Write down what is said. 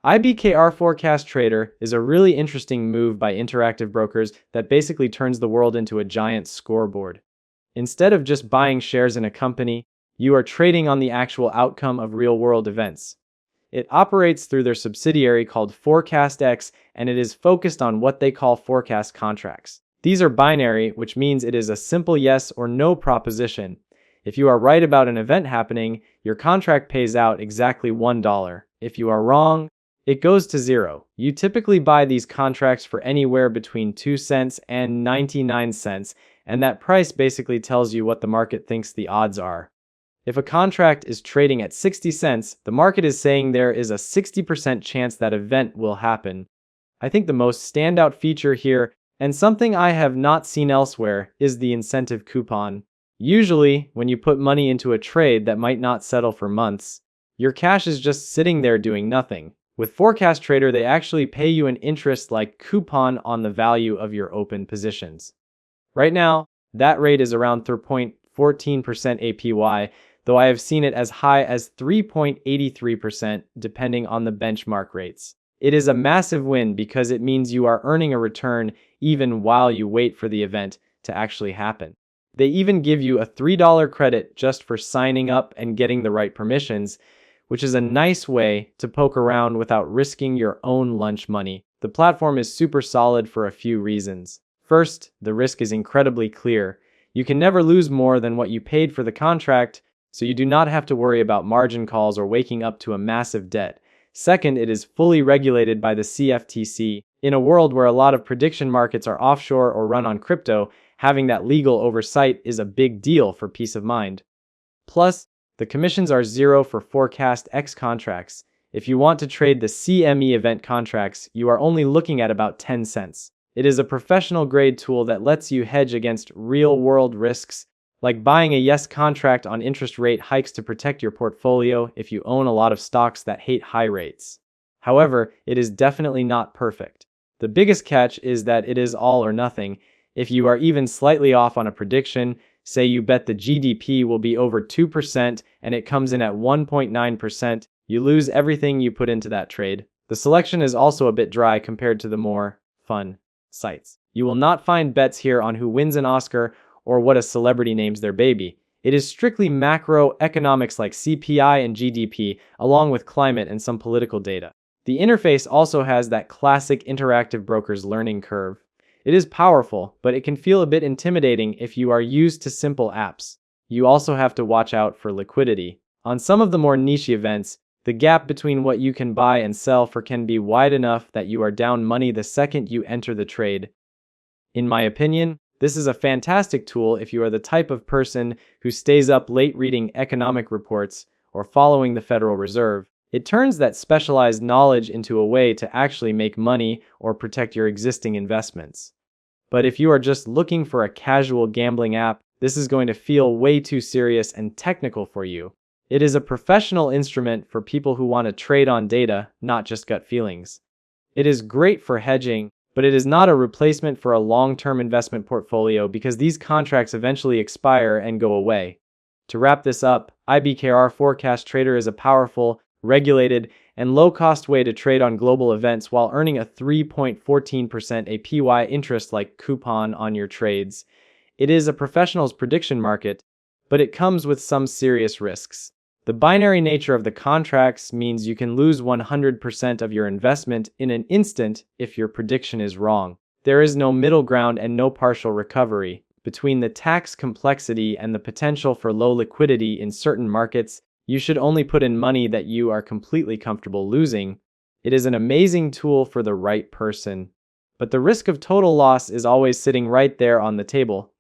IBKR Forecast Trader is a really interesting move by interactive brokers that basically turns the world into a giant scoreboard. Instead of just buying shares in a company, you are trading on the actual outcome of real-world events. It operates through their subsidiary called ForecastEx, and it is focused on what they call forecast contracts. These are binary, which means it is a simple yes or no proposition. If you are right about an event happening, your contract pays out exactly $1. If you are wrong, it goes to zero. You typically buy these contracts for anywhere between 2 cents and 99 cents, and that price basically tells you what the market thinks the odds are. If a contract is trading at 60 cents, the market is saying there is a 60% chance that event will happen. I think the most standout feature here, and something I have not seen elsewhere, is the incentive coupon. Usually, when you put money into a trade that might not settle for months, your cash is just sitting there doing nothing. With Forecast Trader, they actually pay you an interest-like coupon on the value of your open positions. Right now, that rate is around 3.14% APY, though I have seen it as high as 3.83% depending on the benchmark rates. It is a massive win because it means you are earning a return even while you wait for the event to actually happen. They even give you a $3 credit just for signing up and getting the right permissions, which is a nice way to poke around without risking your own lunch money. The platform is super solid for a few reasons. First, the risk is incredibly clear. You can never lose more than what you paid for the contract, so you do not have to worry about margin calls or waking up to a massive debt. Second, it is fully regulated by the CFTC. In a world where a lot of prediction markets are offshore or run on crypto, having that legal oversight is a big deal for peace of mind. Plus, the commissions are zero for ForecastEx contracts. If you want to trade the CME event contracts, you are only looking at about 10 cents. It is a professional-grade tool that lets you hedge against real-world risks, like buying a yes contract on interest rate hikes to protect your portfolio if you own a lot of stocks that hate high rates. However, it is definitely not perfect. The biggest catch is that it is all or nothing. If you are even slightly off on a prediction, say you bet the GDP will be over 2% and it comes in at 1.9%, you lose everything you put into that trade. The selection is also a bit dry compared to the more fun sites. You will not find bets here on who wins an Oscar or what a celebrity names their baby. It is strictly macroeconomics like CPI and GDP, along with climate and some political data. The interface also has that classic interactive broker's learning curve. It is powerful, but it can feel a bit intimidating if you are used to simple apps. You also have to watch out for liquidity. On some of the more niche events, the gap between what you can buy and sell for can be wide enough that you are down money the second you enter the trade. In my opinion, this is a fantastic tool if you are the type of person who stays up late reading economic reports or following the Federal Reserve. It turns that specialized knowledge into a way to actually make money or protect your existing investments. But if you are just looking for a casual gambling app, this is going to feel way too serious and technical for you. It is a professional instrument for people who want to trade on data, not just gut feelings. It is great for hedging, but it is not a replacement for a long-term investment portfolio because these contracts eventually expire and go away. To wrap this up, IBKR Forecast Trader is a powerful, regulated, and low-cost way to trade on global events while earning a 3.14% APY interest-like coupon on your trades. It is a professional's prediction market, but it comes with some serious risks. The binary nature of the contracts means you can lose 100% of your investment in an instant if your prediction is wrong. There is no middle ground and no partial recovery. Between the tax complexity and the potential for low liquidity in certain markets, you should only put in money that you are completely comfortable losing. It is an amazing tool for the right person, but the risk of total loss is always sitting right there on the table.